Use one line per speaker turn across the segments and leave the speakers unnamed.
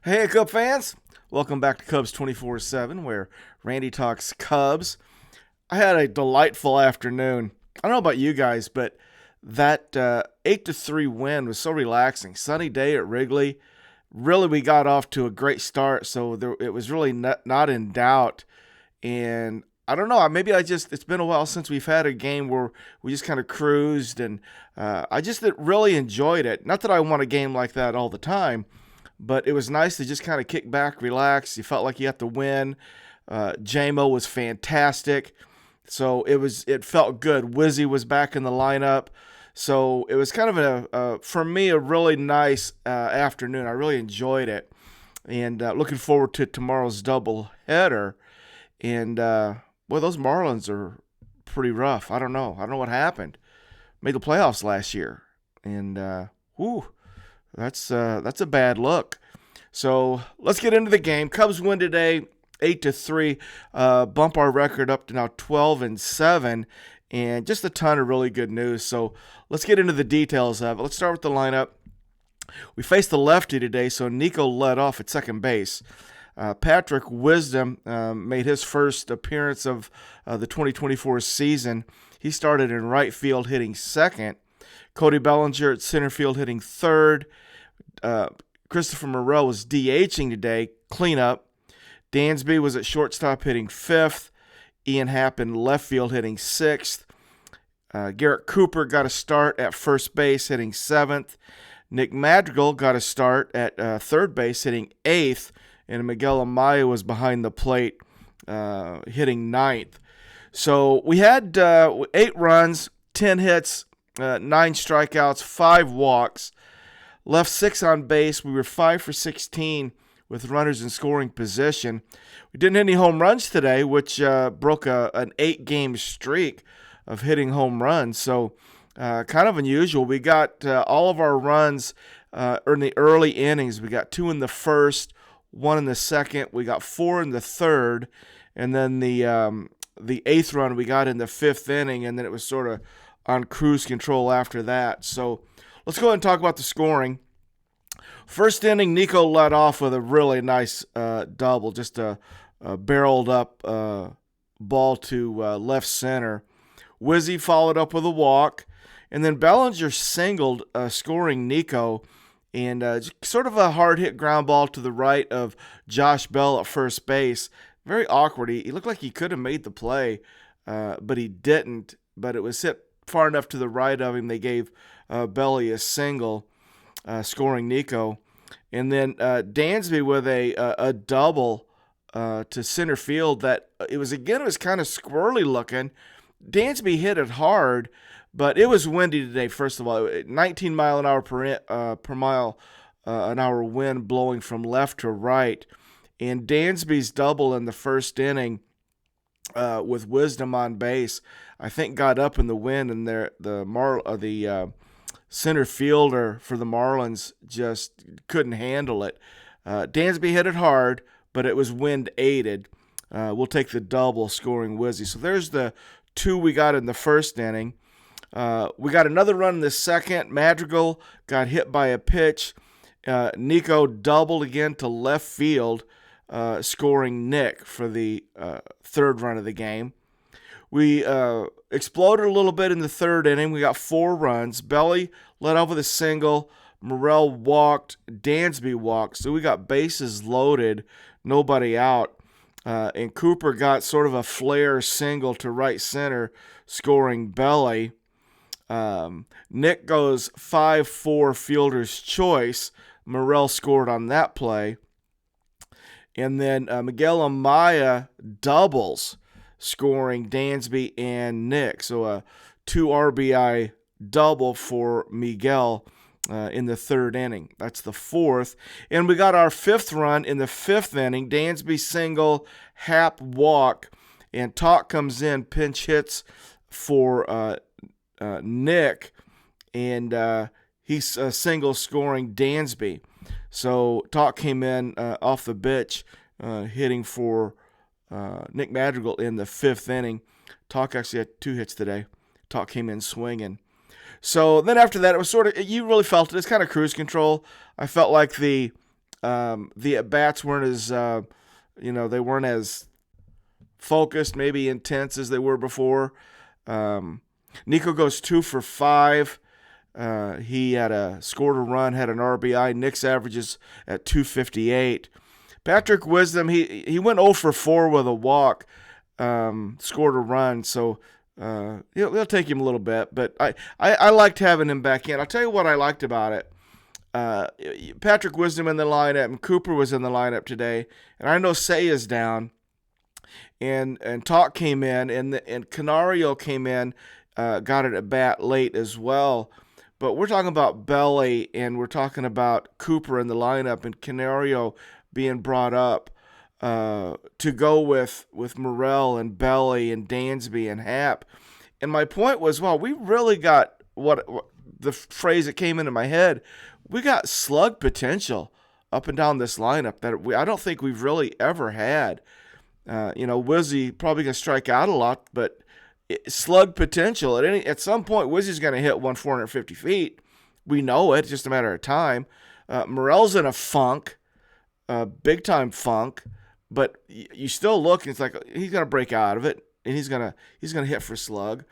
Hey, Cub fans! Welcome back to Cubs 24/7, where Randy talks Cubs. I had a delightful afternoon. I don't know about you guys, but that 8-3 win was so relaxing. Sunny day at Wrigley. Really, we got off to a great start, so it was really not in doubt. And I don't know, maybe it's been a while since we've had a game where we just kind of cruised, and I just really enjoyed it. Not that I want a game like that all the time, but it was nice to just kind of kick back, relax. You felt like you had to win. Jamo was fantastic, so it felt good. Wizzy was back in the lineup, so it was kind of for me a really nice afternoon. I really enjoyed it, and looking forward to tomorrow's double header. And boy, those Marlins are pretty rough. I don't know what happened. Made the playoffs last year, and whew, that's a bad look. So let's get into the game. Cubs win today, 8-3, bump our record up to now 12-7, and just a ton of really good news. So let's get into the details of it. Let's start with the lineup. We faced the lefty today, so Nico led off at second base. Patrick Wisdom made his first appearance of the 2024 season. He started in right field, hitting second. Cody Bellinger at center field, hitting third. Christopher Morel was DHing today, cleanup. Dansby was at shortstop, hitting fifth. Ian Happ in left field, hitting sixth. Garrett Cooper got a start at first base, hitting seventh. Nick Madrigal got a start at third base, hitting eighth. And Miguel Amaya was behind the plate, hitting ninth. So we had 8 runs, 10 hits, 9 strikeouts, 5 walks. Left 6 on base. We were 5 for 16 with runners in scoring position. We didn't hit any home runs today, which broke an 8-game streak of hitting home runs. So kind of unusual. We got all of our runs in the early innings. We got 2 in the first, 1 in the second. We got 4 in the third, and then the 8th run we got in the 5th inning, and then it was sort of on cruise control after that. So let's go ahead and talk about the scoring. First inning, Nico led off with a really nice double, just a barreled up ball to left center. Wizzy followed up with a walk, and then Bellinger singled, scoring Nico, and sort of a hard-hit ground ball to the right of Josh Bell at first base. Very awkward. He looked like he could have made the play, but he didn't. But it was hit far enough to the right of him. They gave Belli a single, scoring Nico. And then Dansby with a double to center field that it was kind of squirrely looking. Dansby hit it hard, but it was windy today, first of all. 19 mile an hour per mile an hour wind blowing from left to right. And Dansby's double in the first inning with Wisdom on base, I think got up in the wind, and the center fielder for the Marlins just couldn't handle it. Dansby hit it hard, but it was wind aided. We'll take the double, scoring Wizzy. So there's the 2 we got in the first inning. We got another run in the second. Madrigal got hit by a pitch. Nico doubled again to left field, scoring Nick for the 3rd run of the game. We exploded a little bit in the 3rd inning. We got 4 runs. Belli led off with a single. Morel walked. Dansby walked. So we got bases loaded, nobody out. And Cooper got sort of a flare single to right center, scoring Belli. Nick goes 5-4 fielder's choice. Morel scored on that play. And then Miguel Amaya doubles, scoring Dansby and Nick. So a 2 RBI double for Miguel in the 3rd inning. That's the 4th. And we got our 5th run in the 5th inning. Dansby single, Hap walk, and Tauch comes in, pinch hits for Nick, and he's single, scoring Dansby. So Tauch came in off the bench, hitting for Nick Madrigal in the 5th inning. Tauch actually had 2 hits today. Tauch came in swinging. So then after that, it was sort of, you really felt it. It's kind of cruise control. I felt like the The at-bats weren't as, they weren't as focused, maybe intense as they were before. Nico goes 2 for 5. He had scored a run, had an RBI. Nick's averages at 258. Patrick Wisdom, he went 0 for 4 with a walk, scored a run. So it'll take him a little bit, but I liked having him back in. I'll tell you what I liked about it. Patrick Wisdom in the lineup, and Cooper was in the lineup today. And I know Say is down, and Tauch came in, and Canario came in, got it at bat late as well. But we're talking about Belli, and we're talking about Cooper in the lineup, and Canario being brought up to go with Morrell and Belli and Dansby and Happ. And my point was, well, we really got what the phrase that came into my head. We got slug potential up and down this lineup that I don't think we've really ever had. Wizzy probably going to strike out a lot, but slug potential. At some point, Wizzy's going to hit 450 feet. We know it. It's just a matter of time. Morrell's in a funk, big-time funk, but you still look, and it's like he's going to break out of it, and he's going to hit for slug.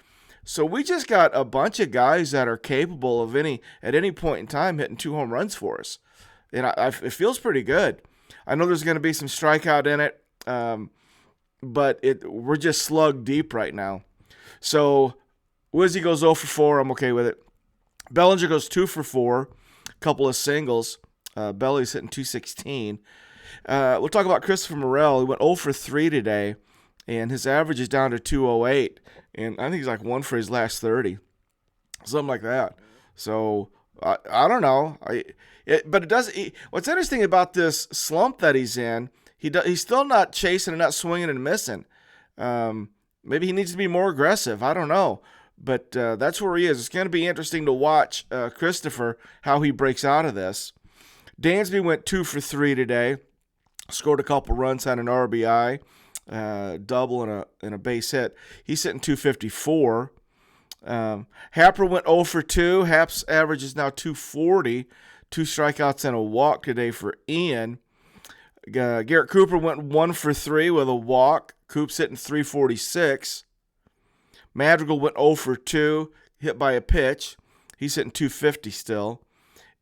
So we just got a bunch of guys that are capable of at any point in time hitting 2 home runs for us. And it feels pretty good. I know there's going to be some strikeout in it, but we're just slug deep right now. So Wizzy goes 0 for 4. I'm okay with it. Bellinger goes 2 for 4. A couple of singles. Belli's hitting 216. We'll talk about Christopher Morrell. He went 0 for 3 today, and his average is down to 208. And I think he's like 1 for his last 30. Something like that. So I don't know. But it does. What's interesting about this slump that he's in, he's still not chasing and not swinging and missing. Maybe he needs to be more aggressive. I don't know. But that's where he is. It's going to be interesting to watch Christopher, how he breaks out of this. Dansby went 2 for 3 today. Scored a couple runs, had an RBI, double and a base hit. He's hitting 254. Happer went 0 for 2. Hap's average is now 240. 2 strikeouts and a walk today for Ian. Garrett Cooper went 1 for 3 with a walk. Coop's hitting 346. Madrigal went 0 for 2, hit by a pitch. He's hitting 250 still.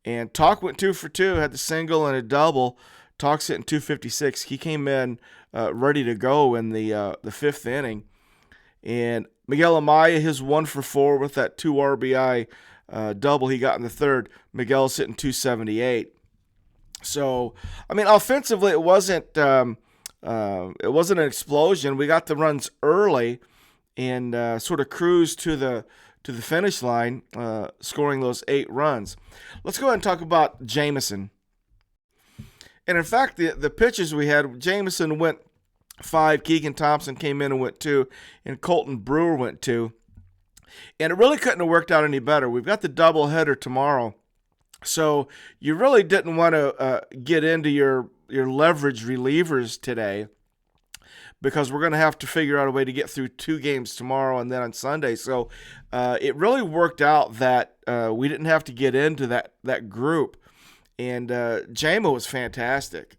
And Tauch went 2 for 2, had the single and a double. Tauch's hitting 256. He came in ready to go in the 5th inning. And Miguel Amaya, his 1 for 4 with that 2 RBI double he got in the 3rd. Miguel's hitting 278. So, I mean, offensively, it wasn't an explosion. We got the runs early and sort of cruised to the finish line, scoring those 8 runs. Let's go ahead and talk about Jameson. And in fact, the pitches we had, Jameson went 5, Keegan Thompson came in and went 2, and Colton Brewer went 2. And it really couldn't have worked out any better. We've got the doubleheader tomorrow. So you really didn't want to get into your leverage relievers today, because we're going to have to figure out a way to get through 2 games tomorrow and then on Sunday. So it really worked out that we didn't have to get into that group. And Jamo was fantastic.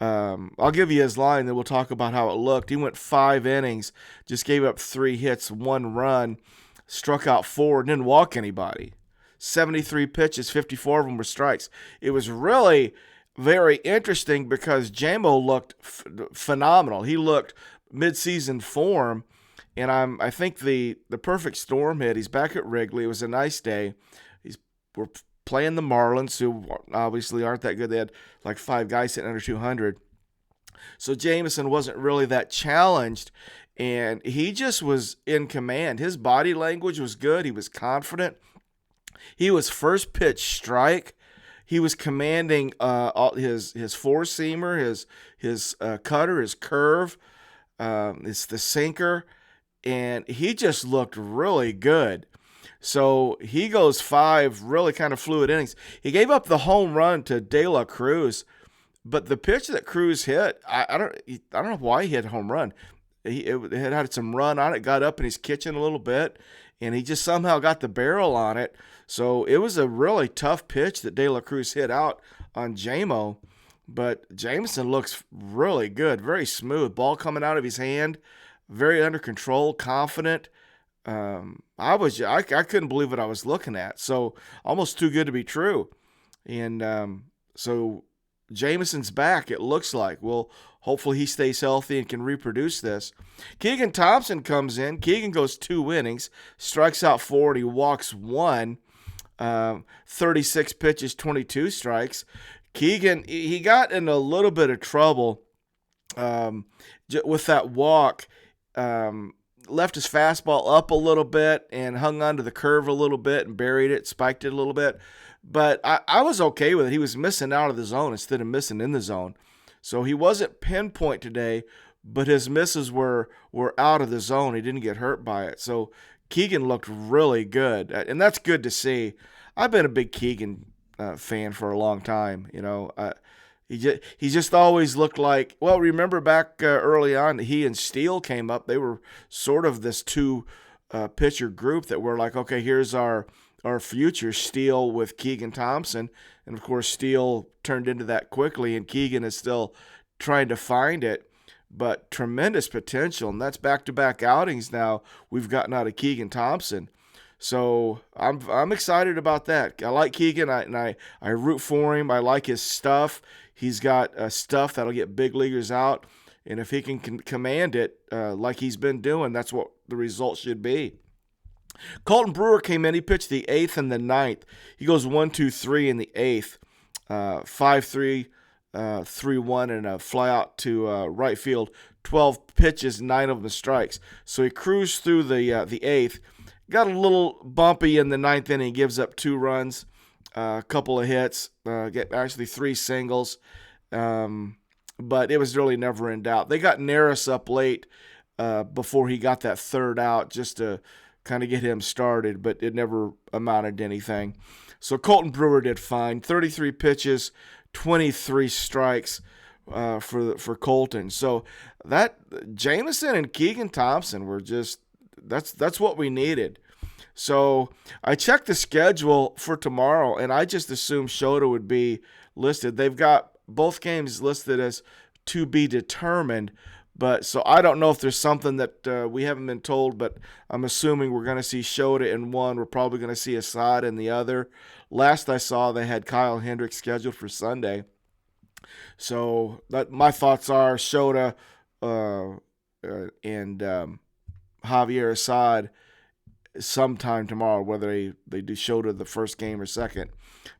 I'll give you his line, then we'll talk about how it looked. He went 5 innings, just gave up 3 hits, 1 run, struck out 4, and didn't walk anybody. 73 pitches, 54 of them were strikes. It was really very interesting because Jamo looked phenomenal. He looked mid-season form, and I think the perfect storm hit. He's back at Wrigley. It was a nice day. We're playing the Marlins, who obviously aren't that good. They had like 5 guys hitting under 200. So Jameson wasn't really that challenged, and he just was in command. His body language was good. He was confident. He was first pitch strike. He was commanding his 4-seamer, his cutter, his curve, it's the sinker, and he just looked really good. So he goes 5 really kind of fluid innings. He gave up the home run to De La Cruz, but the pitch that Cruz hit, I don't know why he hit a home run. it had some run on it, got up in his kitchen a little bit, and he just somehow got the barrel on it. So it was a really tough pitch that De La Cruz hit out on Jamo. But Jameson looks really good, very smooth. Ball coming out of his hand, very under control, confident. I couldn't believe what I was looking at. So almost too good to be true. And so Jameson's back, it looks like. Well, hopefully he stays healthy and can reproduce this. Keegan Thompson comes in. Keegan goes 2 innings, strikes out 4, and he walks 1. 36 pitches, 22 strikes. Keegan, he got in a little bit of trouble with that walk. Left his fastball up a little bit and hung onto the curve a little bit and buried it, spiked it a little bit. But I was okay with it. He was missing out of the zone instead of missing in the zone. So he wasn't pinpoint today, but his misses were out of the zone. He didn't get hurt by it. So Keegan looked really good, and that's good to see. I've been a big Keegan fan for a long time. He just always looked like, well, remember back early on, he and Steele came up. They were sort of this 2 pitcher group that were like, okay, here's our future, Steele with Keegan Thompson. And, of course, Steele turned into that quickly, and Keegan is still trying to find it. But tremendous potential, and that's back-to-back outings now we've gotten out of Keegan Thompson. So I'm excited about that. I like Keegan, I root for him. I like his stuff. He's got stuff that'll get big leaguers out, and if he can command it like he's been doing, that's what the result should be. Colton Brewer came in. He pitched the 8th and the 9th. He goes 1-2-3 in the 8th, 5-3, 3-1, and a fly out to right field. 12 pitches, 9 of them strikes. So he cruised through the 8th. Got a little bumpy in the 9th inning. Gives up 2 runs, a couple of hits, actually 3 singles. But it was really never in doubt. They got Neris up late before he got that 3rd out just to kind of get him started, but it never amounted to anything. So Colton Brewer did fine. 33 pitches, 23 strikes for Colton. So that Jameson and Keegan Thompson were just that's what we needed. So I checked the schedule for tomorrow, and I just assumed Shota would be listed. They've got both games listed as to be determined, but so I don't know if there's something that we haven't been told, but I'm assuming we're going to see Shota in one. We're probably going to see Assad in the other. Last I saw, they had Kyle Hendricks scheduled for Sunday. So my thoughts are Shota and Javier Assad sometime tomorrow, whether they do Shota the first game or second.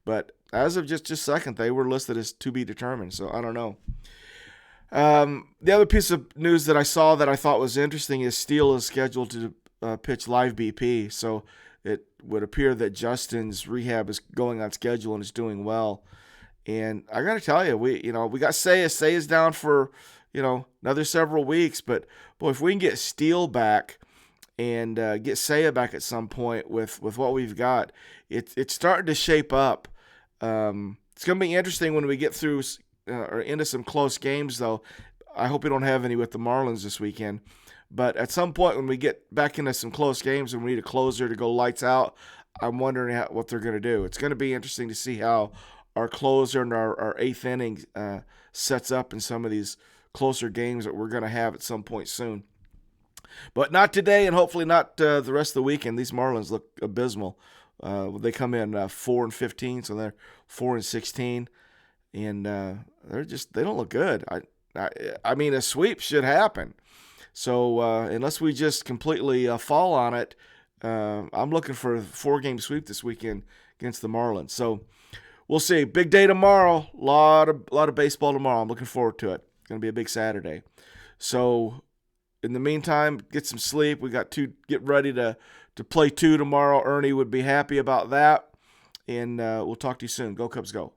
But as of just second, they were listed as to be determined. So I don't know. The other piece of news that I saw that I thought was interesting is Steele is scheduled to pitch live BP. So it would appear that Justin's rehab is going on schedule and is doing well. And I got to tell you, we got Seiya's down for, another several weeks. But boy, if we can get Steele back and get Seiya back at some point with what we've got, it's starting to shape up. It's going to be interesting when we get through or into some close games, though. I hope we don't have any with the Marlins this weekend. But at some point when we get back into some close games and we need a closer to go lights out, I'm wondering what they're going to do. It's going to be interesting to see how our closer and our 8th inning sets up in some of these closer games that we're going to have at some point soon. But not today, and hopefully not the rest of the weekend. These Marlins look abysmal. They come in 4-15, so they're 4-16, and they don't look good. I mean, a sweep should happen. So unless we just completely fall on it, I'm looking for a 4-game sweep this weekend against the Marlins. So we'll see. Big day tomorrow. A lot of baseball tomorrow. I'm looking forward to it. It's going to be a big Saturday. So in the meantime, get some sleep. We got to get ready to play 2 tomorrow. Ernie would be happy about that. And we'll talk to you soon. Go Cubs, go.